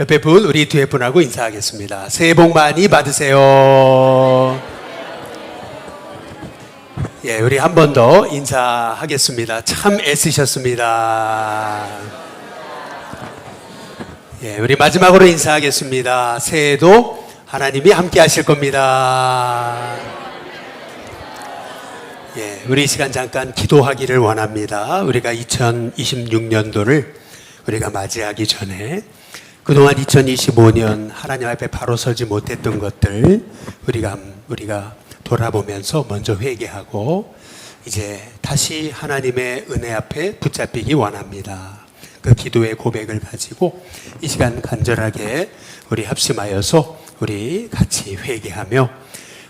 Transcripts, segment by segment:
옆에 분, 우리 뒤에 분하고 인사하겠습니다. 새해 복 많이 받으세요. 예, 우리 한 번 더 인사하겠습니다. 참 애쓰셨습니다. 예, 우리 마지막으로 인사하겠습니다. 새해도 하나님이 함께 하실 겁니다. 예, 우리 이 시간 잠깐 기도하기를 원합니다. 우리가 2026년도를 우리가 맞이하기 전에 그동안 2025년 하나님 앞에 바로 서지 못했던 것들 우리가 돌아보면서 먼저 회개하고 이제 다시 하나님의 은혜 앞에 붙잡히기 원합니다. 그 기도의 고백을 가지고 이 시간 간절하게 우리 합심하여서 우리 같이 회개하며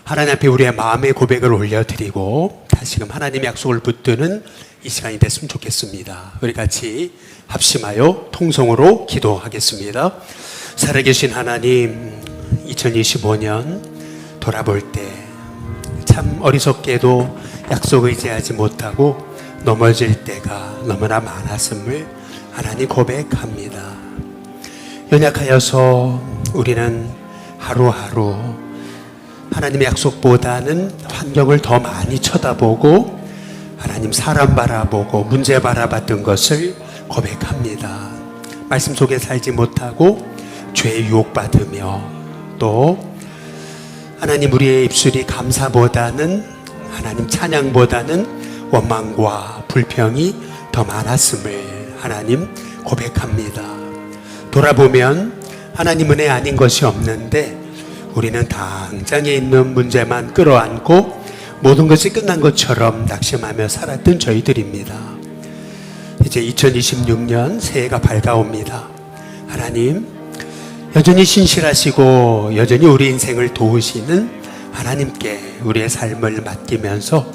하나님 앞에 우리의 마음의 고백을 올려드리고 다시금 하나님의 약속을 붙드는 이 시간이 됐으면 좋겠습니다. 우리 같이 합심하여 통성으로 기도하겠습니다. 살아계신 하나님, 2025년 돌아볼 때 참 어리석게도 약속 의지하지 못하고 넘어질 때가 너무나 많았음을 하나님 고백합니다. 연약하여서 우리는 하루하루 하나님의 약속보다는 환경을 더 많이 쳐다보고 하나님 사람 바라보고 문제 바라봤던 것을 고백합니다. 말씀 속에 살지 못하고 죄에 유혹받으며 또 하나님 우리의 입술이 감사보다는 하나님 찬양보다는 원망과 불평이 더 많았음을 하나님 고백합니다. 돌아보면 하나님 은혜 아닌 것이 없는데 우리는 당장에 있는 문제만 끌어안고 모든 것이 끝난 것처럼 낙심하며 살았던 저희들입니다. 이제 2026년 새해가 밝아옵니다. 하나님 여전히 신실하시고 여전히 우리 인생을 도우시는 하나님께 우리의 삶을 맡기면서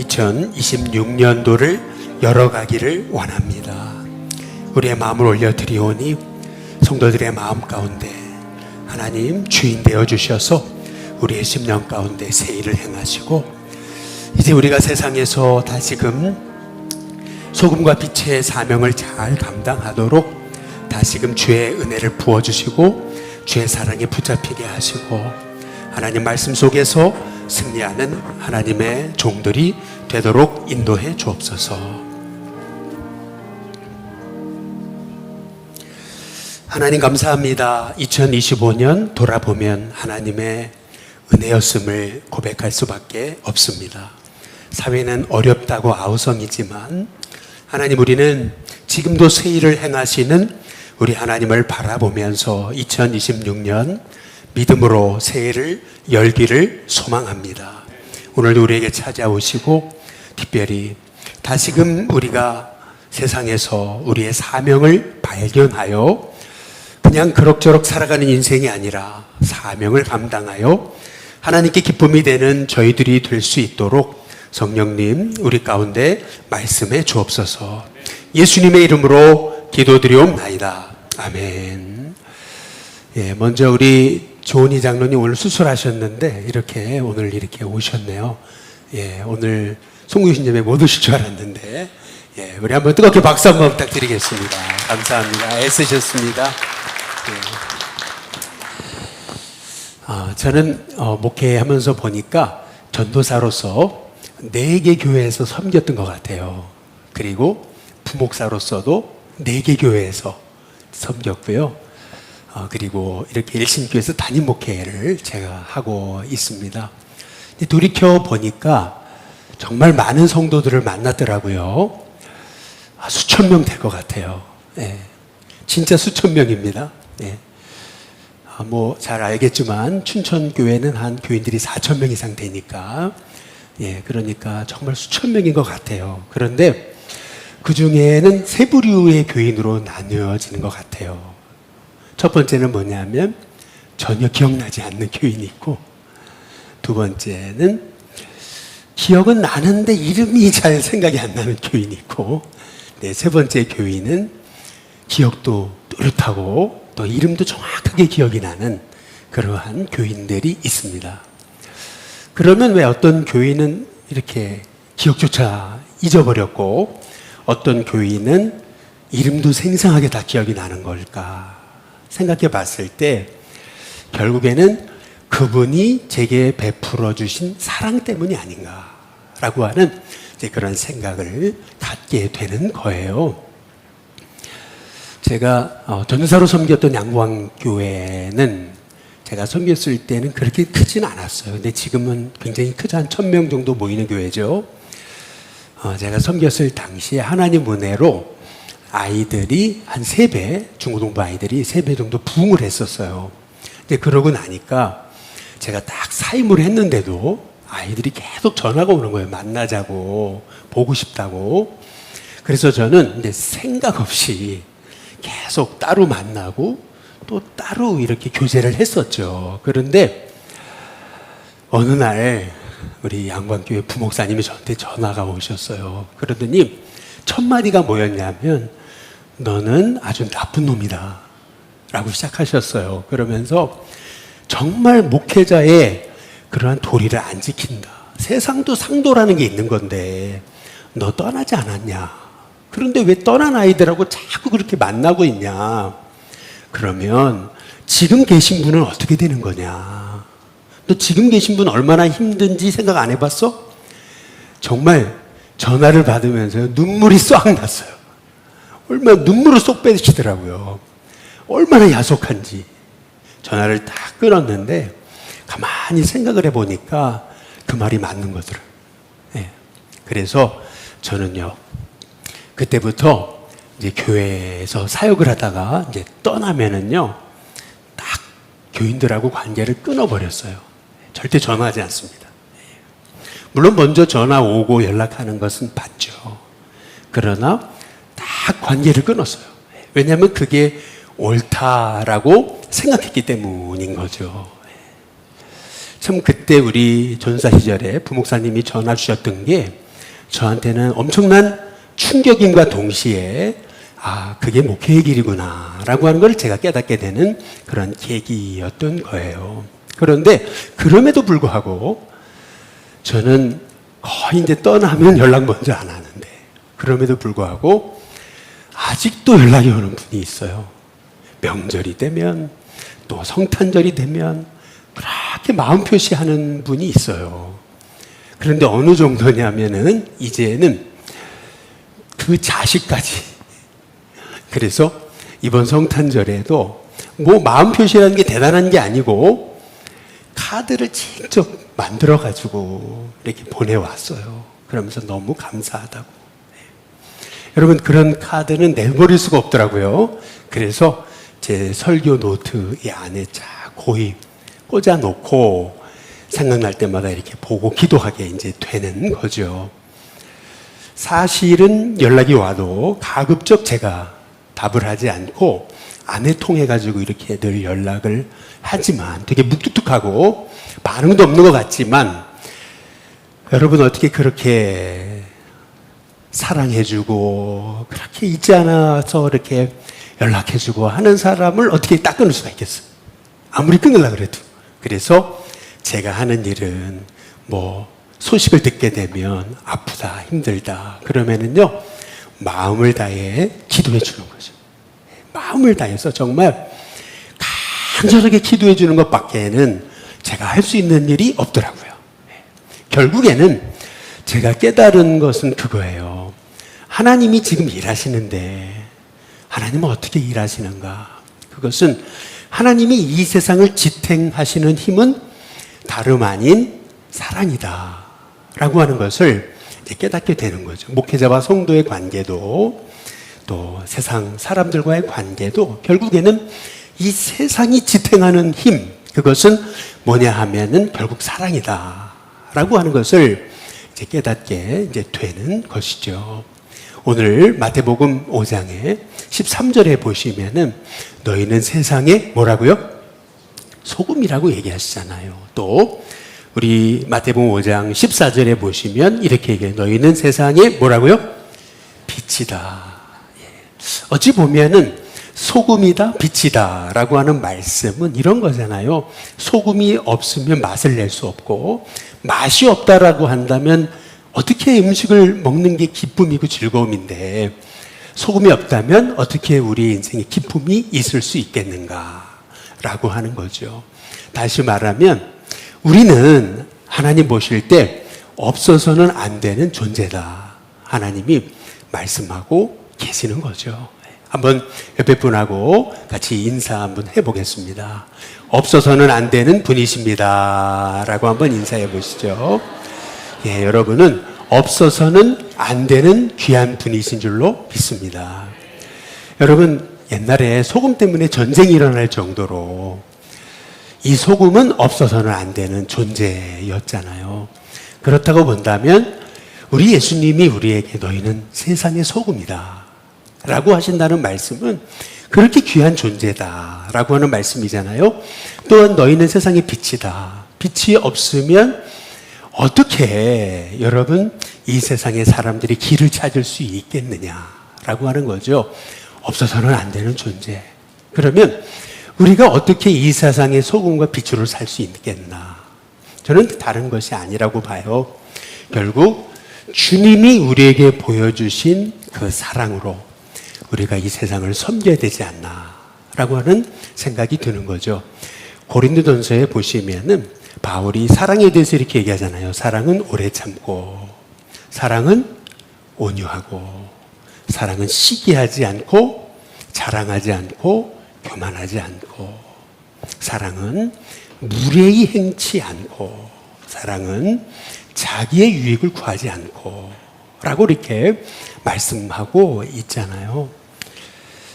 2026년도를 열어가기를 원합니다. 우리의 마음을 올려드리오니 성도들의 마음 가운데 하나님 주인 되어 주셔서 우리의 10년 가운데 새 일을 행하시고 이제 우리가 세상에서 다시금 소금과 빛의 사명을 잘 감당하도록 다시금 주의 은혜를 부어주시고 주의 사랑에 붙잡히게 하시고 하나님 말씀 속에서 승리하는 하나님의 종들이 되도록 인도해 주옵소서. 하나님 감사합니다. 2025년 돌아보면 하나님의 은혜였음을 고백할 수밖에 없습니다. 사회는 어렵다고 아우성이지만 하나님 우리는 지금도 새 일을 행하시는 우리 하나님을 바라보면서 2026년 믿음으로 새해를 열기를 소망합니다. 오늘도 우리에게 찾아오시고 특별히 다시금 우리가 세상에서 우리의 사명을 발견하여 그냥 그럭저럭 살아가는 인생이 아니라 사명을 감당하여 하나님께 기쁨이 되는 저희들이 될 수 있도록 성령님 우리 가운데 말씀해 주옵소서. 예수님의 이름으로 기도드리옵나이다. 아멘. 예, 먼저 우리 조은희 장로님 오늘 수술하셨는데 오늘 이렇게 오셨네요. 예, 오늘 송구신 예배 못 오실 줄 알았는데 예, 우리 한번 뜨겁게 박수 한번 부탁드리겠습니다. 감사합니다. 애쓰셨습니다. 예. 저는 목회하면서 보니까 전도사로서 4개 교회에서 섬겼던 것 같아요. 그리고 부목사로서도 4개 교회에서 섬겼고요. 그리고 이렇게 일신교에서 담임 목회를 제가 하고 있습니다. 돌이켜 보니까 정말 많은 성도들을 만났더라고요. 수천 명 될 것 같아요. 네. 진짜 수천 명입니다. 네. 잘 알겠지만 춘천교회는 한 교인들이 4천 명 이상 되니까 그러니까 정말 수천 명인 것 같아요. 그런데 그 중에는 세 부류의 교인으로 나뉘어지는 것 같아요. 첫 번째는 뭐냐면 전혀 기억나지 않는 교인이 있고 두 번째는 기억은 나는데 이름이 잘 생각이 안 나는 교인이 있고 세 번째 교인은 기억도 뚜렷하고 또 이름도 정확하게 기억이 나는 그러한 교인들이 있습니다. 그러면 왜 어떤 교인은 이렇게 기억조차 잊어버렸고 어떤 교인은 이름도 생생하게 다 기억이 나는 걸까 생각해 봤을 때 결국에는 그분이 제게 베풀어 주신 사랑 때문이 아닌가라고 하는 이제 그런 생각을 갖게 되는 거예요. 제가 전도사로 섬겼던 양구항교회는 제가 섬겼을 때는 그렇게 크진 않았어요. 근데 지금은 굉장히 크죠. 한 1000명 정도 모이는 교회죠. 제가 섬겼을 당시에 하나님 은혜로 아이들이 한 3배, 중고등부 아이들이 3배 정도 부흥을 했었어요. 근데 그러고 나니까 제가 딱 사임을 했는데도 아이들이 계속 전화가 오는 거예요. 만나자고, 보고 싶다고. 그래서 저는 이제 생각 없이 계속 따로 만나고 또 따로 이렇게 교제를 했었죠. 그런데 어느 날 우리 양광교회 부목사님이 저한테 전화가 오셨어요. 그러더니 첫 마디가 뭐였냐면 너는 아주 나쁜 놈이다 라고 시작하셨어요. 그러면서 정말 목회자의 그러한 도리를 안 지킨다. 세상도 상도라는 게 있는 건데 너 떠나지 않았냐. 그런데 왜 떠난 아이들하고 자꾸 그렇게 만나고 있냐. 그러면 지금 계신 분은 어떻게 되는 거냐. 너 지금 계신 분 얼마나 힘든지 생각 안 해봤어? 정말 전화를 받으면서 눈물이 쏙 났어요. 얼마나 눈물을 쏙 빼시더라고요. 얼마나 야속한지. 전화를 딱 끊었는데 가만히 생각을 해보니까 그 말이 맞는 거더라고요. 네. 그래서 저는요, 그때부터 이제 교회에서 사역을 하다가 이제 떠나면은요, 딱 교인들하고 관계를 끊어버렸어요. 절대 전화하지 않습니다. 물론 먼저 전화 오고 연락하는 것은 받죠. 그러나 딱 관계를 끊었어요. 왜냐하면 그게 옳다라고 생각했기 때문인 거죠. 참 그때 우리 전사 시절에 부목사님이 전화 주셨던 게 저한테는 엄청난 충격임과 동시에 그게 목회의 길이구나 라고 하는 걸 제가 깨닫게 되는 그런 계기였던 거예요. 그런데 그럼에도 불구하고 저는 거의 이제 떠나면 연락 먼저 안 하는데 그럼에도 불구하고 아직도 연락이 오는 분이 있어요. 명절이 되면 또 성탄절이 되면 그렇게 마음 표시하는 분이 있어요. 그런데 어느 정도냐면은 이제는 그 자식까지. 그래서 이번 성탄절에도 뭐 마음 표시라는 게 대단한 게 아니고 카드를 직접 만들어 가지고 이렇게 보내왔어요. 그러면서 너무 감사하다고. 여러분 그런 카드는 내버릴 수가 없더라고요. 그래서 제 설교 노트 이 안에 쫙 고이 꽂아놓고 생각날 때마다 이렇게 보고 기도하게 이제 되는 거죠. 사실은 연락이 와도 가급적 제가 답을 하지 않고 아내 통해 가지고 이렇게 늘 연락을 하지만 되게 묵뚝뚝하고 반응도 없는 것 같지만 여러분 어떻게 그렇게 사랑해주고 그렇게 잊지 않아서 이렇게 연락해주고 하는 사람을 어떻게 딱 끊을 수가 있겠어요? 아무리 끊으려고 그래도. 그래서 제가 하는 일은 뭐 소식을 듣게 되면 아프다, 힘들다. 그러면은요, 마음을 다해 기도해 주는 거죠. 마음을 다해서 정말 간절하게 기도해 주는 것밖에는 제가 할 수 있는 일이 없더라고요. 결국에는 제가 깨달은 것은 그거예요. 하나님이 지금 일하시는데 하나님은 어떻게 일하시는가? 그것은 하나님이 이 세상을 지탱하시는 힘은 다름 아닌 사랑이다 라고 하는 것을 이제 깨닫게 되는 거죠. 목회자와 성도의 관계도 또 세상 사람들과의 관계도 결국에는 이 세상이 지탱하는 힘, 그것은 뭐냐 하면은 결국 사랑이다 라고 하는 것을 이제 깨닫게 이제 되는 것이죠. 오늘 마태복음 5장에 13절에 보시면은 너희는 세상에 뭐라고요? 소금이라고 얘기하시잖아요. 또 우리 마태복음 5장 14절에 보시면 이렇게 얘기해요. 너희는 세상에 뭐라고요? 빛이다. 어찌 보면은 소금이다, 빛이다 라고 하는 말씀은 이런 거잖아요. 소금이 없으면 맛을 낼 수 없고 맛이 없다라고 한다면 어떻게 음식을 먹는 게 기쁨이고 즐거움인데 소금이 없다면 어떻게 우리 인생에 기쁨이 있을 수 있겠는가라고 하는 거죠. 다시 말하면 우리는 하나님 보실 때 없어서는 안 되는 존재다. 하나님이 말씀하고 계시는 거죠. 한번 옆에 분하고 같이 인사 한번 해보겠습니다. 없어서는 안 되는 분이십니다. 라고 한번 인사해 보시죠. 예, 여러분은 없어서는 안 되는 귀한 분이신 줄로 믿습니다. 여러분, 옛날에 소금 때문에 전쟁이 일어날 정도로 이 소금은 없어서는 안 되는 존재였잖아요. 그렇다고 본다면 우리 예수님이 우리에게 너희는 세상의 소금이다 라고 하신다는 말씀은 그렇게 귀한 존재다 라고 하는 말씀이잖아요. 또한 너희는 세상의 빛이다. 빛이 없으면 어떻게 여러분 이 세상의 사람들이 길을 찾을 수 있겠느냐라고 하는 거죠. 없어서는 안 되는 존재. 그러면 우리가 어떻게 이 세상의 소금과 빛으로 살 수 있겠나? 저는 다른 것이 아니라고 봐요. 결국 주님이 우리에게 보여주신 그 사랑으로 우리가 이 세상을 섬겨야 되지 않나라고 하는 생각이 드는 거죠. 고린도전서에 보시면은 바울이 사랑에 대해서 이렇게 얘기하잖아요. 사랑은 오래 참고, 사랑은 온유하고, 사랑은 시기하지 않고, 자랑하지 않고, 교만하지 않고, 사랑은 무례히 행치 않고, 사랑은 자기의 유익을 구하지 않고 라고 이렇게 말씀하고 있잖아요.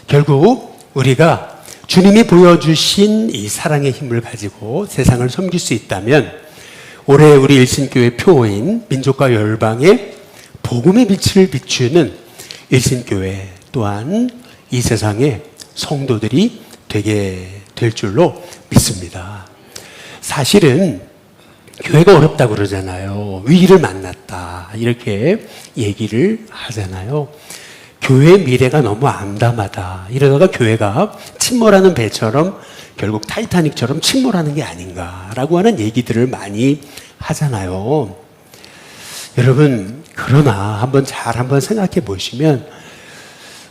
결국 우리가 주님이 보여주신 이 사랑의 힘을 가지고 세상을 섬길 수 있다면 올해 우리 일신교회 표어인 민족과 열방의 복음의 빛을 비추는 일신교회 또한 이 세상의 성도들이 되게 될 줄로 믿습니다. 사실은 교회가 어렵다고 그러잖아요. 위기를 만났다 이렇게 얘기를 하잖아요. 교회의 미래가 너무 암담하다. 이러다가 교회가 침몰하는 배처럼 결국 타이타닉처럼 침몰하는 게 아닌가라고 하는 얘기들을 많이 하잖아요. 여러분, 그러나 한번 생각해 보시면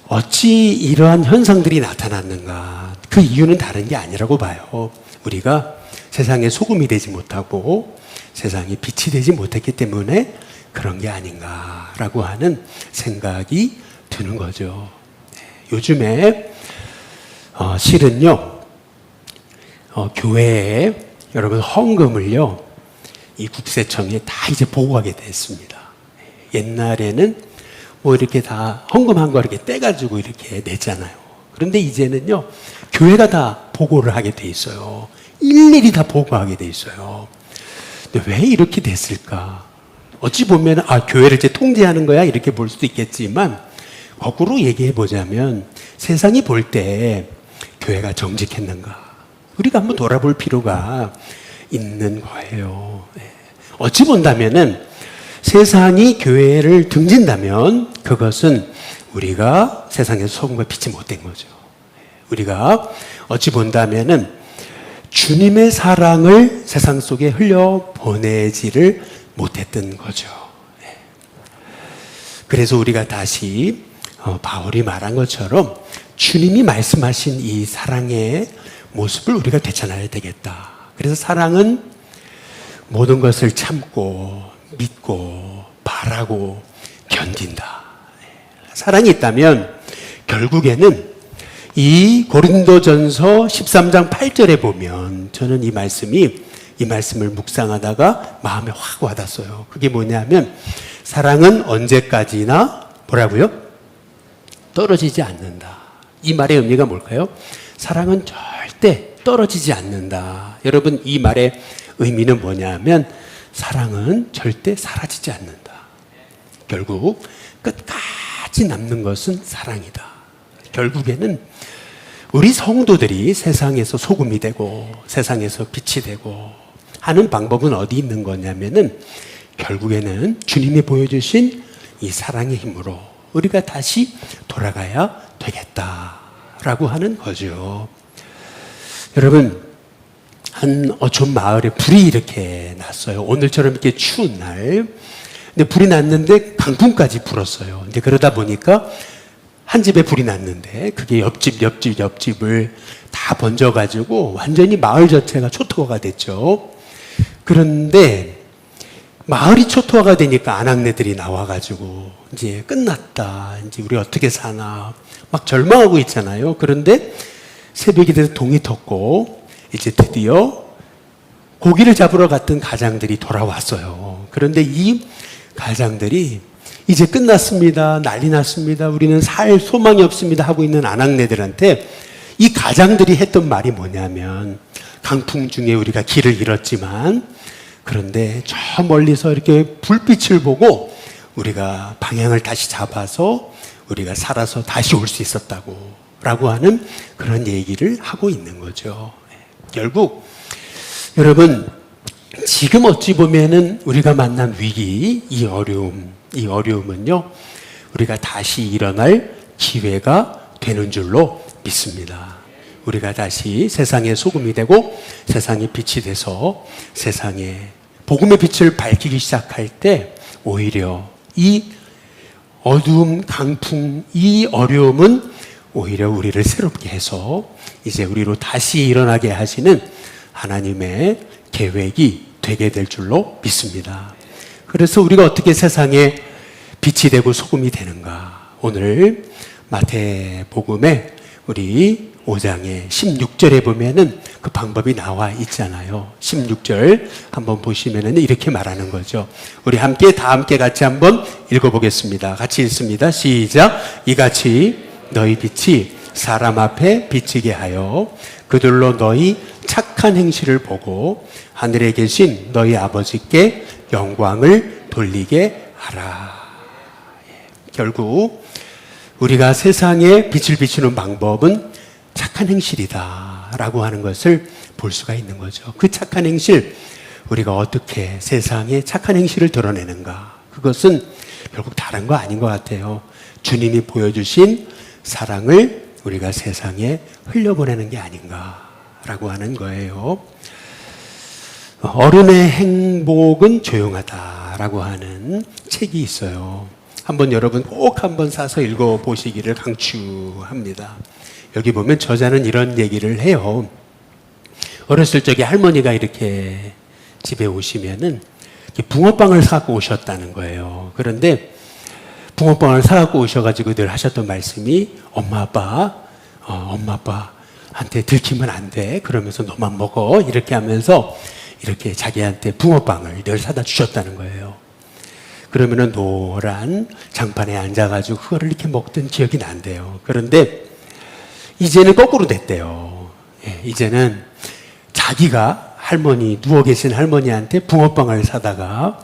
어찌 이러한 현상들이 나타났는가? 그 이유는 다른 게 아니라고 봐요. 우리가 세상에 소금이 되지 못하고 세상에 빛이 되지 못했기 때문에 그런 게 아닌가라고 하는 생각이 드는 거죠. 요즘에 실은요 교회에 여러분 헌금을요 이 국세청에 다 이제 보고하게 됐습니다. 옛날에는 뭐 이렇게 다 헌금한 거 이렇게 떼가지고 이렇게 냈잖아요. 그런데 이제는요 교회가 다 보고를 하게 돼 있어요. 일일이 다 보고하게 돼 있어요. 근데 왜 이렇게 됐을까? 어찌 보면 교회를 이제 통제하는 거야 이렇게 볼 수도 있겠지만 거꾸로 얘기해 보자면 세상이 볼 때 교회가 정직했는가? 우리가 한번 돌아볼 필요가 있는 거예요. 어찌 본다면은 세상이 교회를 등진다면 그것은 우리가 세상에서 소금과 빛이 못된 거죠. 우리가 어찌 본다면은 주님의 사랑을 세상 속에 흘려보내지를 못했던 거죠. 그래서 우리가 다시 바울이 말한 것처럼 주님이 말씀하신 이 사랑의 모습을 우리가 되찾아야 되겠다. 그래서 사랑은 모든 것을 참고 믿고 바라고 견딘다. 사랑이 있다면 결국에는 이 고린도전서 13장 8절에 보면 저는 이 말씀을 묵상하다가 마음에 확 와닿았어요. 그게 뭐냐면 사랑은 언제까지나 뭐라고요? 떨어지지 않는다. 이 말의 의미가 뭘까요? 사랑은 절대 떨어지지 않는다. 여러분 이 말의 의미는 뭐냐면 사랑은 절대 사라지지 않는다. 결국 끝까지 남는 것은 사랑이다. 결국에는 우리 성도들이 세상에서 소금이 되고 세상에서 빛이 되고 하는 방법은 어디 있는 거냐면은 결국에는 주님이 보여주신 이 사랑의 힘으로 우리가 다시 돌아가야 되겠다라고 하는 거죠. 여러분, 한 어촌 마을에 불이 이렇게 났어요. 오늘처럼 이렇게 추운 날. 근데 불이 났는데 강풍까지 불었어요. 근데 그러다 보니까 한 집에 불이 났는데 그게 옆집을 다 번져가지고 완전히 마을 전체가 초토화가 됐죠. 그런데 마을이 초토화가 되니까 아낙네들이 나와가지고 이제 끝났다. 이제 우리 어떻게 사나 막 절망하고 있잖아요. 그런데 새벽이 돼서 동이 텄고 이제 드디어 고기를 잡으러 갔던 가장들이 돌아왔어요. 그런데 이 가장들이 이제 끝났습니다. 난리 났습니다. 우리는 살 소망이 없습니다. 하고 있는 아낙네들한테 이 가장들이 했던 말이 뭐냐면 강풍 중에 우리가 길을 잃었지만 그런데 저 멀리서 이렇게 불빛을 보고 우리가 방향을 다시 잡아서 우리가 살아서 다시 올 수 있었다고 라고 하는 그런 얘기를 하고 있는 거죠. 결국 여러분 지금 어찌 보면은 우리가 만난 위기, 이 어려움은요 우리가 다시 일어날 기회가 되는 줄로 믿습니다. 우리가 다시 세상의 소금이 되고 세상의 빛이 돼서 세상에 복음의 빛을 밝히기 시작할 때 오히려 이 어두움, 강풍, 이 어려움은 오히려 우리를 새롭게 해서 이제 우리로 다시 일어나게 하시는 하나님의 계획이 되게 될 줄로 믿습니다. 그래서 우리가 어떻게 세상에 빛이 되고 소금이 되는가? 오늘 마태복음에 우리 5장의 16절에 보면은 그 방법이 나와 있잖아요. 16절 한번 보시면은 이렇게 말하는 거죠. 우리 다 함께 같이 한번 읽어보겠습니다. 같이 읽습니다. 시작. 이같이 너희 빛이 사람 앞에 비치게 하여 그들로 너희 착한 행실을 보고 하늘에 계신 너희 아버지께 영광을 돌리게 하라. 결국 우리가 세상에 빛을 비추는 방법은 착한 행실이다 라고 하는 것을 볼 수가 있는 거죠. 그 착한 행실, 우리가 어떻게 세상에 착한 행실을 드러내는가, 그것은 결국 다른 거 아닌 것 같아요. 주님이 보여주신 사랑을 우리가 세상에 흘려보내는 게 아닌가라고 하는 거예요. 어른의 행복은 조용하다라고 하는 책이 있어요. 한번 여러분 꼭 한번 사서 읽어보시기를 강추합니다. 여기 보면 저자는 이런 얘기를 해요. 어렸을 적에 할머니가 이렇게 집에 오시면은 붕어빵을 사갖고 오셨다는 거예요. 그런데 붕어빵을 사갖고 오셔가지고 늘 하셨던 말씀이 엄마 아빠한테 들키면 안 돼. 그러면서 너만 먹어. 이렇게 하면서 이렇게 자기한테 붕어빵을 늘 사다 주셨다는 거예요. 그러면은 노란 장판에 앉아가지고 그거를 이렇게 먹던 기억이 난대요. 그런데 이제는 거꾸로 됐대요. 이제는 자기가 누워 계신 할머니한테 붕어빵을 사다가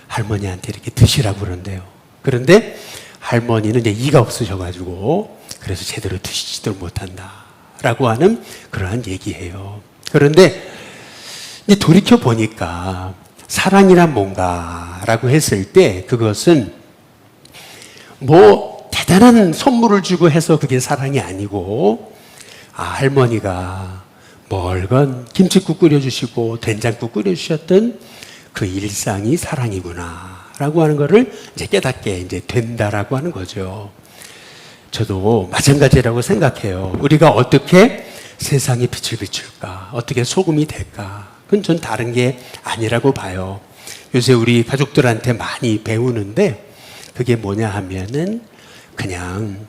할머니한테 이렇게 드시라고 그런대요. 그런데 할머니는 이제 이가 없으셔가지고 그래서 제대로 드시지도 못한다라고 하는 그러한 얘기예요. 그런데 이제 돌이켜 보니까 사랑이란 뭔가라고 했을 때 그것은 뭐 대단한 선물을 주고 해서 그게 사랑이 아니고 할머니가 멀건 김칫국 끓여주시고 된장국 끓여주셨던 그 일상이 사랑이구나 라고 하는 거를 이제 깨닫게 이제 된다라고 하는 거죠. 저도 마찬가지라고 생각해요. 우리가 어떻게 세상에 빛을 비출까? 어떻게 소금이 될까? 그건 전 다른 게 아니라고 봐요. 요새 우리 가족들한테 많이 배우는데 그게 뭐냐 하면은 그냥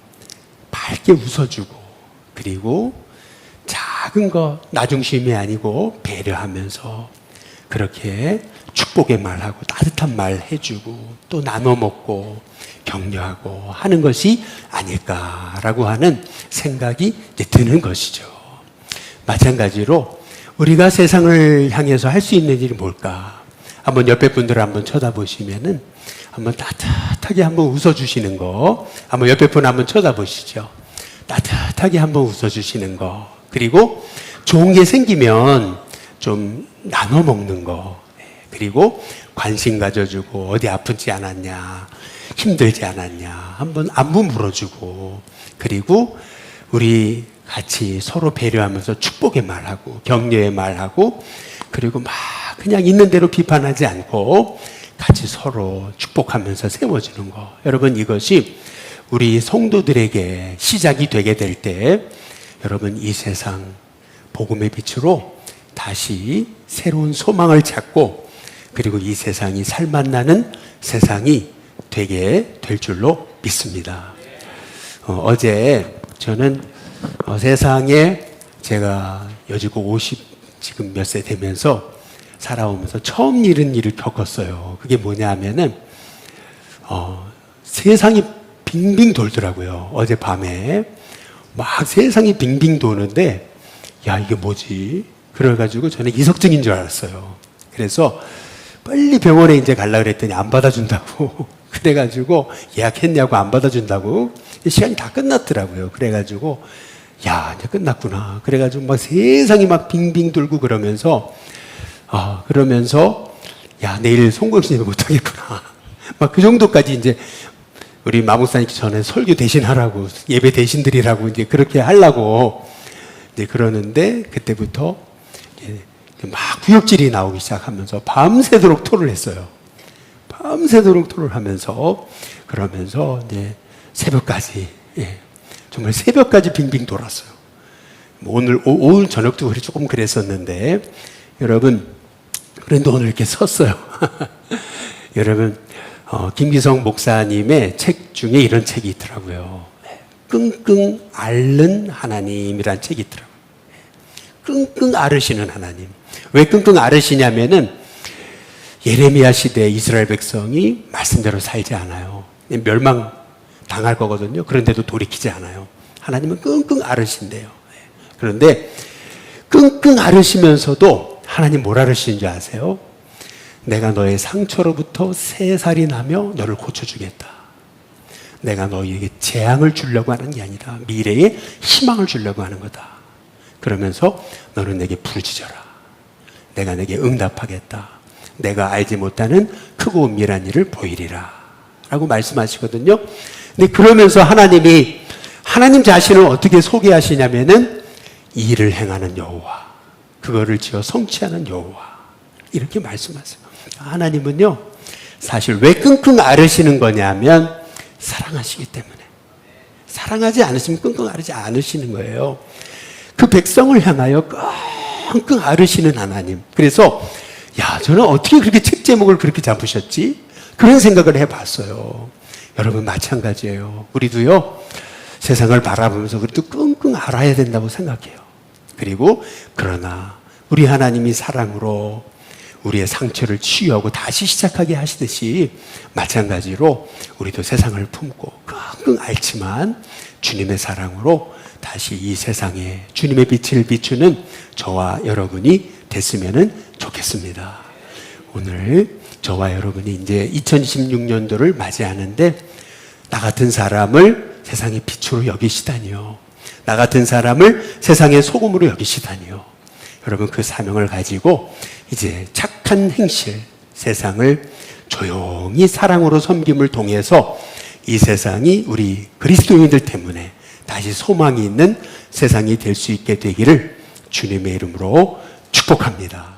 밝게 웃어주고 그리고 작은 거 나중심이 아니고 배려하면서 그렇게 축복의 말하고 따뜻한 말 해주고 또 나눠 먹고 격려하고 하는 것이 아닐까라고 하는 생각이 이제 드는 것이죠. 마찬가지로 우리가 세상을 향해서 할 수 있는 일이 뭘까? 한번 옆에 분들을 한번 쳐다보시면은 한번 따뜻하게 한번 웃어주시는 거, 한번 옆에 분 한번 쳐다보시죠. 따뜻하게 한번 웃어주시는 거, 그리고 좋은 게 생기면 좀 나눠 먹는 거, 그리고 관심 가져주고 어디 아프지 않았냐, 힘들지 않았냐 한번 안부 물어주고, 그리고 우리 같이 서로 배려하면서 축복의 말하고 격려의 말하고, 그리고 막 그냥 있는 대로 비판하지 않고 같이 서로 축복하면서 세워주는 거. 여러분, 이것이 우리 성도들에게 시작이 되게 될 때 여러분 이 세상 복음의 빛으로 다시 새로운 소망을 찾고 그리고 이 세상이 살맛나는 세상이 되게 될 줄로 믿습니다. 어제 저는 세상에 제가 여지고 50 지금 몇 세 되면서 살아오면서 처음 잃은 일을 겪었어요. 그게 뭐냐면은 세상이 빙빙 돌더라고요. 어젯밤에 막 세상이 빙빙 도는데 야 이게 뭐지? 그래가지고 저는 이석증인 줄 알았어요. 그래서 빨리 병원에 이제 가려고 그랬더니 안 받아준다고 그래가지고 예약했냐고 안 받아준다고 시간이 다 끝났더라고요. 그래가지고 야 이제 끝났구나. 그래가지고 막 세상이 막 빙빙 돌고 그러면서 야 내일 송금신이 못하겠구나. 막 그 정도까지 이제 우리 마목사님께 전에 설교 대신하라고 예배 대신드리라고 이제 그렇게 하려고 이제 그러는데 그때부터 막 구역질이 나오기 시작하면서 밤새도록 토를 했어요. 밤새도록 토를 하면서 그러면서 이제 새벽까지 정말 새벽까지 빙빙 돌았어요. 오늘 저녁도 그래 조금 그랬었는데 여러분 그런데 오늘 이렇게 섰어요. 여러분 김기성 목사님의 책 중에 이런 책이 있더라고요. 끙끙 앓는 하나님이라는 책이 있더라고요. 끙끙 앓으시는 하나님. 왜 끙끙 앓으시냐면은 예레미야 시대 이스라엘 백성이 말씀대로 살지 않아요. 멸망 당할 거거든요. 그런데도 돌이키지 않아요. 하나님은 끙끙 앓으신대요. 그런데 끙끙 앓으시면서도 하나님 뭘 앓으시는 줄 아세요? 내가 너의 상처로부터 새살이 나며 너를 고쳐주겠다. 내가 너에게 재앙을 주려고 하는 게 아니라 미래에 희망을 주려고 하는 거다. 그러면서 너는 내게 부르짖어라. 내가 내게 응답하겠다. 내가 알지 못하는 크고 은밀한 일을 보이리라. 라고 말씀하시거든요. 근데 그러면서 하나님 자신을 어떻게 소개하시냐면은 일을 행하는 여호와, 그거를 지어 성취하는 여호와, 이렇게 말씀하세요. 하나님은요, 사실 왜 끙끙 앓으시는 거냐면 사랑하시기 때문에. 사랑하지 않으시면 끙끙 앓지 않으시는 거예요. 그 백성을 향하여 끙끙 앓으시는 하나님. 그래서 저는 어떻게 그렇게 책 제목을 그렇게 잡으셨지? 그런 생각을 해봤어요. 여러분 마찬가지예요. 우리도요, 세상을 바라보면서 그래도 끙끙 앓아야 된다고 생각해요. 그리고 그러나 우리 하나님이 사랑으로 우리의 상처를 치유하고 다시 시작하게 하시듯이 마찬가지로 우리도 세상을 품고 끙끙 앓지만 주님의 사랑으로 다시 이 세상에 주님의 빛을 비추는 저와 여러분이 됐으면 좋겠습니다. 오늘 저와 여러분이 이제 2026년도를 맞이하는데 나 같은 사람을 세상의 빛으로 여기시다니요. 나 같은 사람을 세상의 소금으로 여기시다니요. 여러분 그 사명을 가지고 이제 착한 행실, 세상을 조용히 사랑으로 섬김을 통해서 이 세상이 우리 그리스도인들 때문에 다시 소망이 있는 세상이 될 수 있게 되기를 주님의 이름으로 축복합니다.